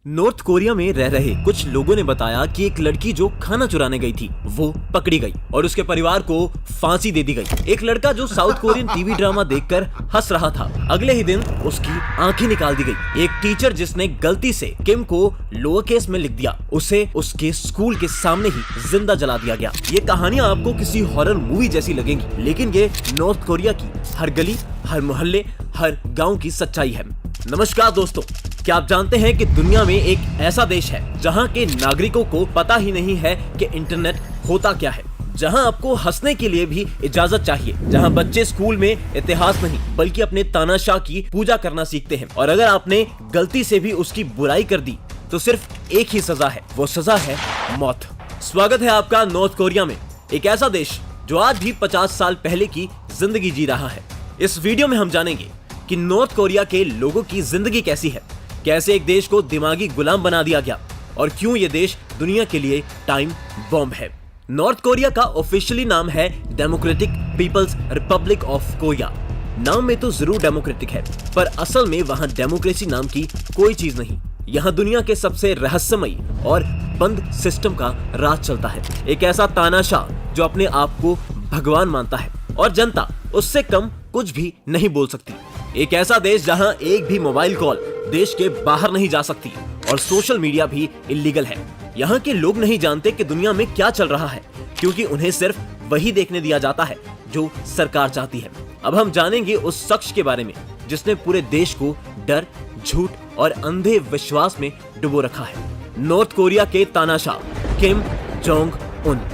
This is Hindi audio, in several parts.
नॉर्थ कोरिया में रह रहे कुछ लोगों ने बताया कि एक लड़की जो खाना चुराने गई थी वो पकड़ी गई और उसके परिवार को फांसी दे दी गई। एक लड़का जो साउथ कोरियन टीवी ड्रामा देखकर हंस रहा था, अगले ही दिन उसकी आंखें निकाल दी गई। एक टीचर जिसने गलती से किम को लोअर केस में लिख दिया, उसे उसके स्कूल के सामने ही जिंदा जला दिया गया। ये कहानियां आपको किसी हॉरर मूवी जैसी लगेंगी, लेकिन ये नॉर्थ कोरिया की हर गली, हर मोहल्ले, हर गाँव की सच्चाई है। नमस्कार दोस्तों, क्या आप जानते हैं कि दुनिया में एक ऐसा देश है जहां के नागरिकों को पता ही नहीं है कि इंटरनेट होता क्या है, जहां आपको हंसने के लिए भी इजाजत चाहिए, जहां बच्चे स्कूल में इतिहास नहीं बल्कि अपने तानाशाह की पूजा करना सीखते हैं, और अगर आपने गलती से भी उसकी बुराई कर दी तो सिर्फ एक ही सजा है, वो सजा है मौत। स्वागत है आपका नॉर्थ कोरिया में, एक ऐसा देश जो आज भी 50 साल पहले की जिंदगी जी रहा है। इस वीडियो में हम जानेंगे कि नॉर्थ कोरिया के लोगों की जिंदगी कैसी है, कैसे एक देश को दिमागी गुलाम बना दिया गया और क्यों ये देश दुनिया के लिए टाइम बॉम्ब है। नॉर्थ कोरिया का ऑफिशियली नाम है Democratic People's Republic of Korea. नाम में तो जरूर डेमोक्रेटिक है, पर असल में वहां डेमोक्रेसी नाम की कोई चीज नहीं। यहाँ दुनिया के सबसे रहस्यमयी और बंद सिस्टम का राज चलता है। एक ऐसा तानाशाह जो अपने आप को भगवान मानता है और जनता उससे कम कुछ भी नहीं बोल सकती। एक ऐसा देश जहां एक भी मोबाइल कॉल देश के बाहर नहीं जा सकती और सोशल मीडिया भी इल्लीगल है। यहाँ के लोग नहीं जानते कि दुनिया में क्या चल रहा है, क्योंकि उन्हें सिर्फ वही देखने दिया जाता है जो सरकार चाहती है। अब हम जानेंगे उस शख्स के बारे में जिसने पूरे देश को डर, झूठ और अंधे विश्वास में डुबो रखा है। नॉर्थ कोरिया के तानाशाह Kim Jong Un.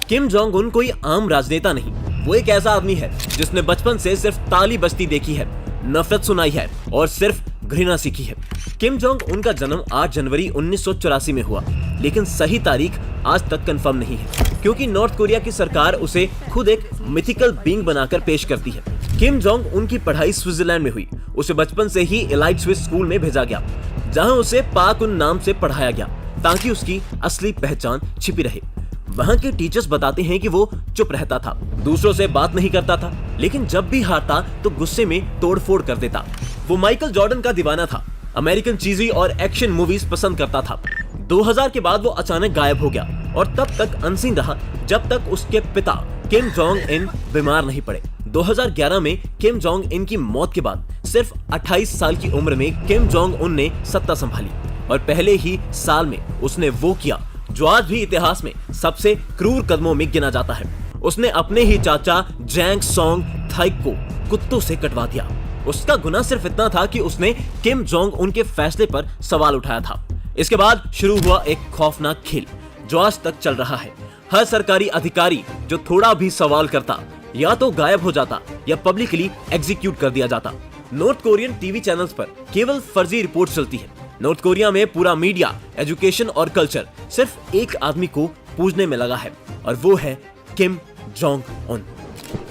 Kim Jong Un कोई आम राजनेता नहीं, वो एक ऐसा आदमी है जिसने बचपन से सिर्फ ताली बजती देखी है, नफरत सुनाई है और सिर्फ घृणा सीखी है। किम जोंग उनका जन्म 8 जनवरी 1984 में हुआ, लेकिन सही तारीख आज तक कंफर्म नहीं है, क्योंकि नॉर्थ कोरिया की सरकार उसे खुद एक मिथिकल बीइंग बनाकर पेश करती है। किम जोंग उनकी पढ़ाई स्विट्जरलैंड में हुई। उसे बचपन से ही एलाइट स्विस स्कूल में भेजा गया, जहां उसे पाक उन नाम से पढ़ाया गया ताकि उसकी असली पहचान छिपी रहे। वहाँ के टीचर्स बताते हैं कि वो चुप रहता था, दूसरों से बात नहीं करता था, लेकिन जब भी हारता तो गुस्से में तोड़फोड़ कर देता। वो माइकल जॉर्डन का दीवाना था, अमेरिकन चीजी और एक्शन मूवीज पसंद करता था। 2000 के बाद वो अचानक गायब हो गया और तब तक अनसीन रहा जब तक उसके पिता किम जोंग इन बीमार नहीं पड़े। 2011 में किम जोंग इन की मौत के बाद सिर्फ 28 साल की उम्र में किम जोंग उन ने सत्ता संभाली और पहले ही साल में उसने वो किया जो आज भी इतिहास में सबसे क्रूर कदमों में गिना जाता है। उसने अपने ही चाचा जैंग सोंग थाइक को कुत्तों से कटवा दिया। उसका गुनाह सिर्फ इतना था कि उसने किम जोंग उनके फैसले पर सवाल उठाया था। इसके बाद शुरू हुआ एक खौफनाक खेल जो आज तक चल रहा है। हर सरकारी अधिकारी जो थोड़ा भी सवाल करता या तो गायब हो जाता या पब्लिकली एग्जीक्यूट कर दिया जाता। नॉर्थ कोरियन टीवी चैनल्स पर केवल फर्जी रिपोर्ट चलती है। नॉर्थ कोरिया में पूरा मीडिया, एजुकेशन और कल्चर सिर्फ एक आदमी को पूजने में लगा है और वो है किम जोंग उन।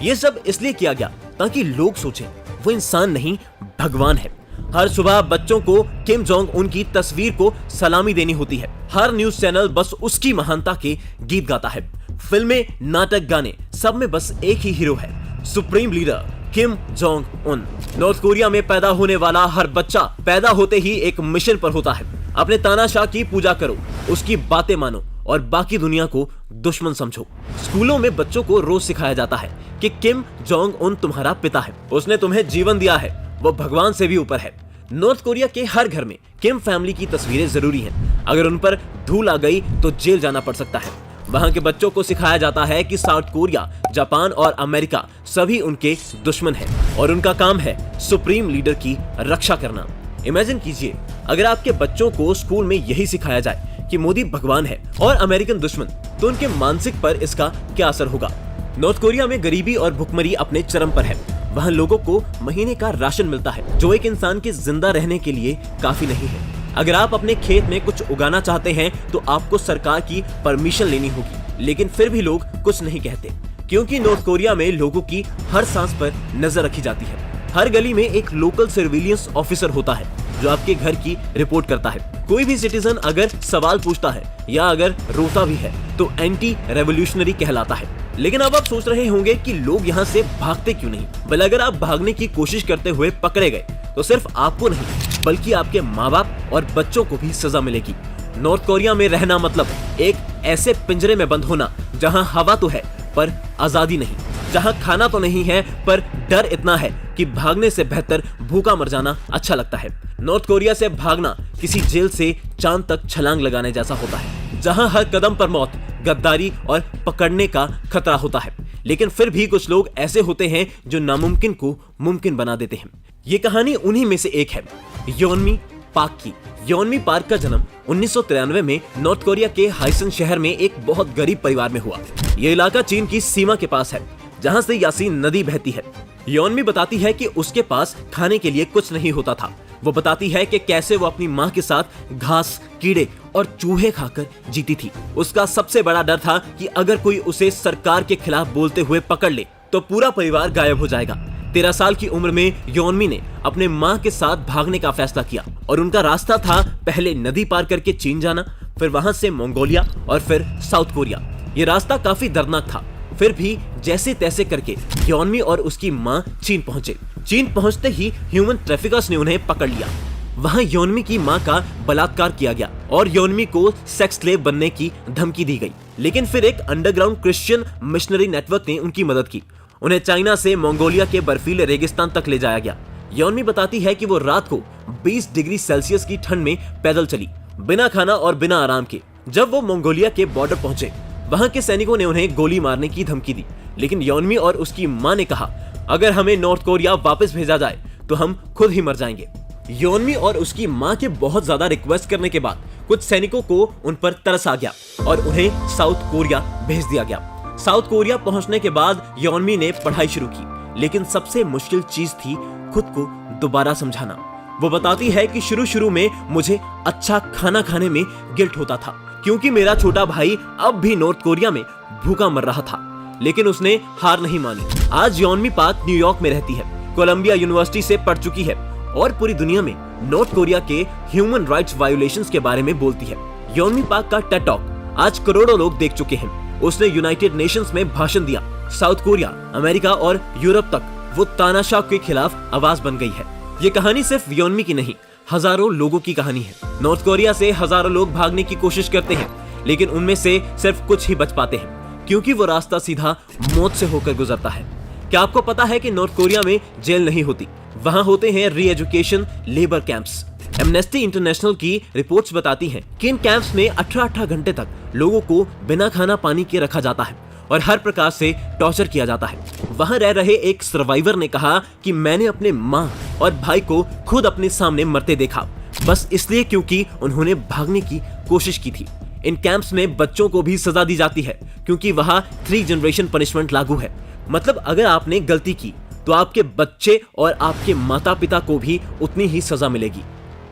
ये सब इसलिए किया गया ताकि लोग सोचें वो इंसान नहीं भगवान है। हर सुबह बच्चों को किम जोंग उन की तस्वीर को सलामी देनी होती है। हर न्यूज चैनल बस उसकी महानता के गीत गाता है। फिल्में, नाटक, गाने, सब में बस एक ही हीरो है, supreme leader Kim Jong Un. North Korea में पैदा होने वाला हर बच्चा पैदा होते ही एक मिशन पर होता है। अपने तानाशाह की पूजा करो, उसकी बातें मानो और बाकी दुनिया को दुश्मन समझो। स्कूलों में बच्चों को रोज सिखाया जाता है कि किम जोंग उन तुम्हारा पिता है, उसने तुम्हें जीवन दिया है, वो भगवान से भी ऊपर है। नॉर्थ कोरिया के हर घर में किम फैमिली की तस्वीरें जरूरी हैं। अगर उन पर धूल आ गई तो जेल जाना पड़ सकता है। वहाँ के बच्चों को सिखाया जाता है कि साउथ कोरिया, जापान और अमेरिका सभी उनके दुश्मन हैं और उनका काम है सुप्रीम लीडर की रक्षा करना। इमेजिन कीजिए अगर आपके बच्चों को स्कूल में यही सिखाया जाए कि मोदी भगवान है और अमेरिकन दुश्मन, तो उनके मानसिक पर इसका क्या असर होगा। नॉर्थ कोरिया में गरीबी और भुखमरी अपने चरम पर है। वहाँ लोगों को महीने का राशन मिलता है जो एक इंसान के जिंदा रहने के लिए काफी नहीं है। अगर आप अपने खेत में कुछ उगाना चाहते हैं तो आपको सरकार की परमिशन लेनी होगी, लेकिन फिर भी लोग कुछ नहीं कहते, क्योंकि नॉर्थ कोरिया में लोगों की हर सांस पर नजर रखी जाती है। हर गली में एक लोकल सर्विलियंस ऑफिसर होता है जो आपके घर की रिपोर्ट करता है। कोई भी सिटीजन अगर सवाल पूछता है या अगर रोता भी है तो एंटी रेवोल्यूशनरी कहलाता है। लेकिन अब आप सोच रहे होंगे कि लोग यहाँ से भागते क्यों नहीं। भले अगर आप भागने की कोशिश करते हुए पकड़े गए तो सिर्फ आपको नहीं बल्कि आपके माँ बाप और बच्चों को भी सजा मिलेगी। नॉर्थ कोरिया में रहना मतलब एक ऐसे पिंजरे में बंद होना जहां हवा तो है पर आजादी नहीं, जहां खाना तो नहीं है पर डर इतना है कि भागने से बेहतर भूखा मर जाना अच्छा लगता है। नॉर्थ कोरिया से भागना किसी जेल से चांद तक छलांग लगाने जैसा होता है, जहां हर कदम पर मौत, गद्दारी और पकड़ने का खतरा होता है। लेकिन फिर भी कुछ लोग ऐसे होते हैं जो नामुमकिन को मुमकिन बना देते हैं। ये कहानी उन्हीं में से एक है, योनमी पाक की। योनमी पार्क का जन्म 1993 में नॉर्थ कोरिया के हाइसन शहर में एक बहुत गरीब परिवार में हुआ। ये इलाका चीन की सीमा के पास है, जहां से यासीन नदी बहती है। योनमी बताती है कि उसके पास खाने के लिए कुछ नहीं होता था। वो बताती है कि कैसे वो अपनी माँ के साथ घास, कीड़े और चूहे खाकर जीती थी। उसका सबसे बड़ा डर था कि अगर कोई उसे सरकार के खिलाफ बोलते हुए पकड़ ले तो पूरा परिवार गायब हो जाएगा। 13 साल की उम्र में योनमी ने अपने माँ के साथ भागने का फैसला किया और उनका रास्ता था पहले नदी पार करके चीन जाना, फिर वहां से मंगोलिया और फिर साउथ कोरिया। ये रास्ता काफी दर्दनाक था, फिर भी जैसे तैसे करके योनमी और उसकी माँ चीन पहुंचे। चीन पहुंचते ही ह्यूमन ट्रैफिकर्स ने उन्हें पकड़ लिया। वहां योनमी की माँ का बलात्कार किया गया और योनमी को सेक्स स्लेव बनने की धमकी दी गई। लेकिन फिर एक अंडरग्राउंड क्रिश्चियन मिशनरी नेटवर्क ने उनकी मदद की। उन्हें चाइना से मंगोलिया के बर्फीले रेगिस्तान तक ले जाया गया। योनमी बताती है कि वो रात को 20 डिग्री सेल्सियस की ठंड में पैदल चली, बिना खाना और बिना आराम के। जब वो मंगोलिया के बॉर्डर पहुंचे, वहां के सैनिकों ने उन्हें गोली मारने की धमकी दी। लेकिन योनमी और उसकी मां ने कहा, अगर हमें नॉर्थ कोरिया वापस भेजा जाए तो हम खुद ही मर जाएंगे। योनमी और उसकी मां के बहुत ज्यादा रिक्वेस्ट करने के बाद कुछ सैनिकों को उन पर तरस आ गया और उन्हें साउथ कोरिया भेज दिया गया। साउथ कोरिया पहुंचने के बाद योनमी ने पढ़ाई शुरू की, लेकिन सबसे मुश्किल चीज थी खुद को दोबारा समझाना। वो बताती है कि शुरू में मुझे अच्छा खाना खाने में गिल्ट होता था, क्योंकि मेरा छोटा भाई अब भी नॉर्थ कोरिया में भूखा मर रहा था। लेकिन उसने हार नहीं मानी। आज योनमी पाक न्यूयॉर्क में रहती है, कोलंबिया यूनिवर्सिटी से पढ़ चुकी है और पूरी दुनिया में नॉर्थ कोरिया के ह्यूमन राइट्स वायोलेशंस के बारे में बोलती है। योनमी पाक का टेड टॉक आज करोड़ों लोग देख चुके हैं। उसने यूनाइटेड नेशंस में भाषण दिया। साउथ कोरिया, अमेरिका और यूरोप तक वो तानाशाह के खिलाफ आवाज बन गई है। ये कहानी सिर्फ योनमी की नहीं, हजारों लोगों की कहानी है। नॉर्थ कोरिया से हजारों लोग भागने की कोशिश करते हैं, लेकिन उनमें से सिर्फ कुछ ही बच पाते हैं, क्योंकि वो रास्ता सीधा मौत से होकर गुजरता है। क्या आपको पता है कि नॉर्थ कोरिया में जेल नहीं होती, वहां होते हैं री education labour camps. Amnesty international की रिपोर्ट्स बताती हैं कि इन कैंप्स में 18 घंटे तक लोगों को बिना खाना पानी के रखा जाता है और हर प्रकार से टॉर्चर किया जाता है। वहां रह रहे एक सर्वाइवर ने कहा कि मैंने अपने माँ और भाई को खुद अपने सामने मरते देखा, बस इसलिए क्योंकि उन्होंने भागने की कोशिश की थी। इन कैंप्स में बच्चों को भी सजा दी जाती है, क्योंकि वहां 3 जनरेशन पनिशमेंट लागू है। मतलब अगर आपने गलती की तो आपके बच्चे और आपके माता पिता को भी उतनी ही सजा मिलेगी।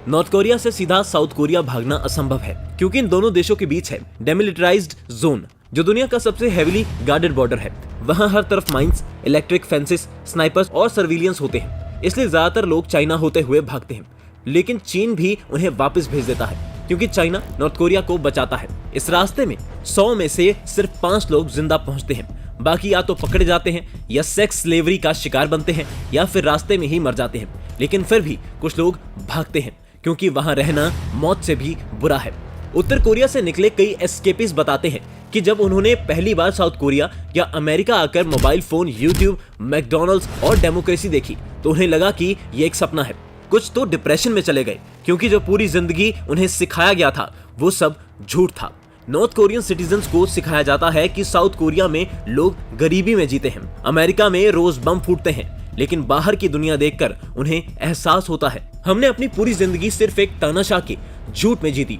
नॉर्थ कोरिया से सीधा साउथ कोरिया भागना असंभव है, क्योंकि इन दोनों देशों के बीच है डेमिलिटराइज्ड जोन, जो दुनिया का सबसे हेवीली गार्डेड बॉर्डर है। वहां हर तरफ माइंस, इलेक्ट्रिक फेंसेस, स्नाइपर्स और सर्विलियंस होते हैं। इसलिए ज्यादातर लोग चाइना होते हुए भागते हैं। लेकिन चीन भी उन्हें वापस भेज देता है, क्योंकि चाइना नॉर्थ कोरिया को बचाता है। इस रास्ते में 100 में से सिर्फ 5 लोग जिंदा पहुंचते हैं। बाकी या तो पकड़े जाते हैं, या सेक्स स्लेवरी का शिकार बनते हैं, या फिर रास्ते में ही मर जाते हैं। लेकिन फिर भी कुछ लोग भागते हैं, क्योंकि वहां रहना मौत से भी बुरा है। उत्तर कोरिया से निकले कई एस्केपिस्ट बताते हैं कि जब उन्होंने पहली बार साउथ कोरिया या अमेरिका आकर मोबाइल फोन, यूट्यूब, मैकडॉनल्ड्स और डेमोक्रेसी देखी तो उन्हें लगा कि ये एक सपना है। कुछ तो डिप्रेशन में चले गए, क्योंकि जो पूरी जिंदगी उन्हें सिखाया गया था वो सब झूठ था। नॉर्थ कोरियन सिटीजन्स को सिखाया जाता है कि साउथ कोरिया में लोग गरीबी में जीते हैं, अमेरिका में रोज बम फूटते हैं, लेकिन बाहर की दुनिया देखकर उन्हें एहसास होता है हमने अपनी पूरी जिंदगी सिर्फ एक तानाशाह के झूठ में जीती।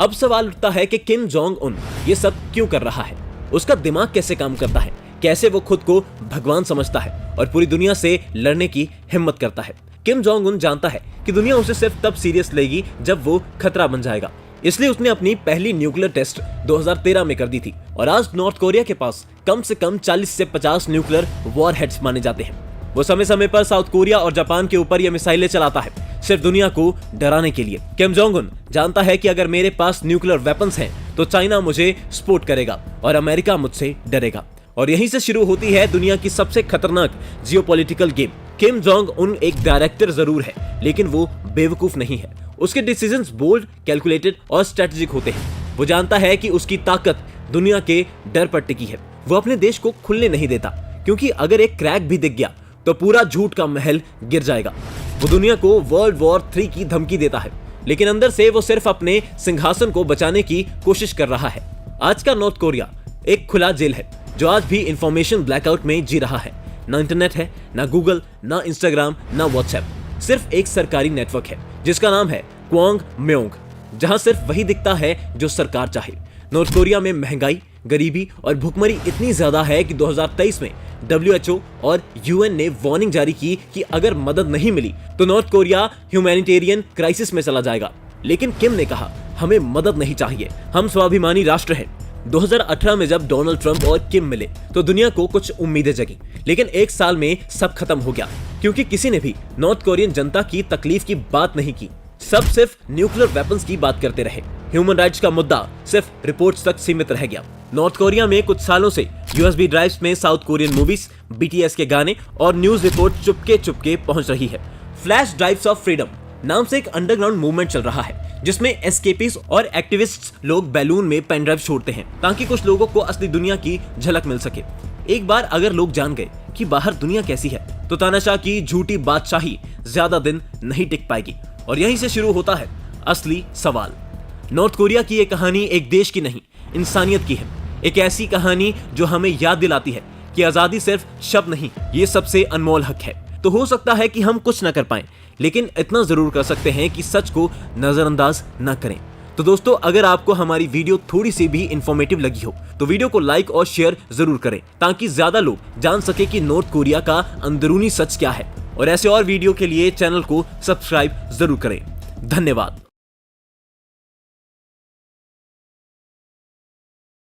अब सवाल उठता है कि किम जोंग उन ये सब क्यों कर रहा है? उसका दिमाग कैसे काम करता है? कैसे वो खुद को भगवान समझता है और पूरी दुनिया से लड़ने की हिम्मत करता है? किम जोंग उन जानता है कि दुनिया उसे सिर्फ तब सीरियस लेगी जब वो खतरा बन जाएगा। इसलिए उसने अपनी पहली न्यूक्लियर टेस्ट 2013 में कर दी थी और आज नॉर्थ कोरिया के पास कम से कम 40 से 50 न्यूक्लियर वॉरहेड्स माने जाते हैं। वो समय समय पर साउथ कोरिया और जापान के ऊपर ये मिसाइलें चलाता है, सिर्फ दुनिया को डराने के लिए। किम जोंग उन जानता है कि अगर मेरे पास न्यूक्लियर वेपन्स हैं तो चाइना मुझे सपोर्ट करेगा और अमेरिका मुझसे डरेगा। और यहीं से शुरू होती है दुनिया की सबसे खतरनाक geopolitical game, Kim Jong Un एक डायरेक्टर जरूर है, लेकिन वो बेवकूफ नहीं है। उसके डिसीजंस बोल्ड, कैलकुलेटेड और स्ट्रेटेजिक होते हैं। वो जानता है कि उसकी ताकत दुनिया के डर पर टिकी है। वो अपने देश को खुलने नहीं देता, क्योंकि अगर एक क्रैक भी दिख गया तो पूरा झूठ का महल गिर जाएगा। वो दुनिया को वर्ल्ड वॉर 3 की धमकी देता है, लेकिन अंदर से वो सिर्फ अपने सिंहासन को बचाने की कोशिश कर रहा है। आज का नॉर्थ कोरिया एक खुला जेल है, जो आज भी इंफॉर्मेशन ब्लैकआउट में जी रहा है। ना इंटरनेट है, ना गूगल, ना इंस्टाग्राम, ना व्हाट्सएप। सिर्फ एक सरकारी नेटवर्क है जिसका नाम है क्वांगम्योंग, जहां सिर्फ वही दिखता है जो सरकार चाहे। नॉर्थ कोरिया में महंगाई, गरीबी और भुखमरी इतनी ज्यादा है कि 2023 में WHO और UN ने वार्निंग जारी की कि अगर मदद नहीं मिली तो नॉर्थ कोरिया ह्यूमैनिटेरियन क्राइसिस में चला जाएगा। लेकिन किम ने कहा, हमें मदद नहीं चाहिए, हम स्वाभिमानी राष्ट्र हैं। 2018 में जब डोनाल्ड ट्रंप और किम मिले तो दुनिया को कुछ उम्मीदें जगी, लेकिन एक साल में सब खत्म हो गया, क्योंकि किसी ने भी नॉर्थ कोरियन जनता की तकलीफ की बात नहीं की। सब सिर्फ न्यूक्लियर वेपन्स की बात करते रहे। ह्यूमन राइट्स का मुद्दा सिर्फ रिपोर्ट्स तक सीमित रह गया। नॉर्थ कोरिया में कुछ सालों से USB ड्राइव्स में साउथ कोरियन मूवीज, BTS के गाने और न्यूज रिपोर्ट चुपके चुपके पहुंच रही है। फ्लैश ड्राइव्स ऑफ फ्रीडम नाम से एक अंडरग्राउंड मूवमेंट चल रहा है, जिसमें एस्केपिस्ट और एक्टिविस्ट्स लोग बैलून में पेन ड्राइव छोड़ते हैं ताकि कुछ लोगों को असली दुनिया की झलक मिल सके। एक बार अगर लोग जान गए कि बाहर दुनिया कैसी है, तो तानाशाह की झूठी बादशाही ज्यादा दिन नहीं टिक पाएगी। और यहीं से शुरू होता है असली सवाल। नॉर्थ कोरिया की ये कहानी एक देश की नहीं, इंसानियत की है। एक ऐसी कहानी जो हमें याद दिलाती है कि आजादी सिर्फ शब्द नहीं, ये सबसे अनमोल हक है। तो हो सकता है कि हम कुछ न कर पाएं, लेकिन इतना जरूर कर सकते हैं कि सच को नजरअंदाज न करें। तो दोस्तों, अगर आपको हमारी वीडियो थोड़ी सी भी इंफॉर्मेटिव लगी हो तो वीडियो को लाइक और शेयर जरूर करें, ताकि ज्यादा लोग जान सके कि नॉर्थ कोरिया का अंदरूनी सच क्या है। और ऐसे और वीडियो के लिए चैनल को सब्सक्राइब जरूर करें। धन्यवाद।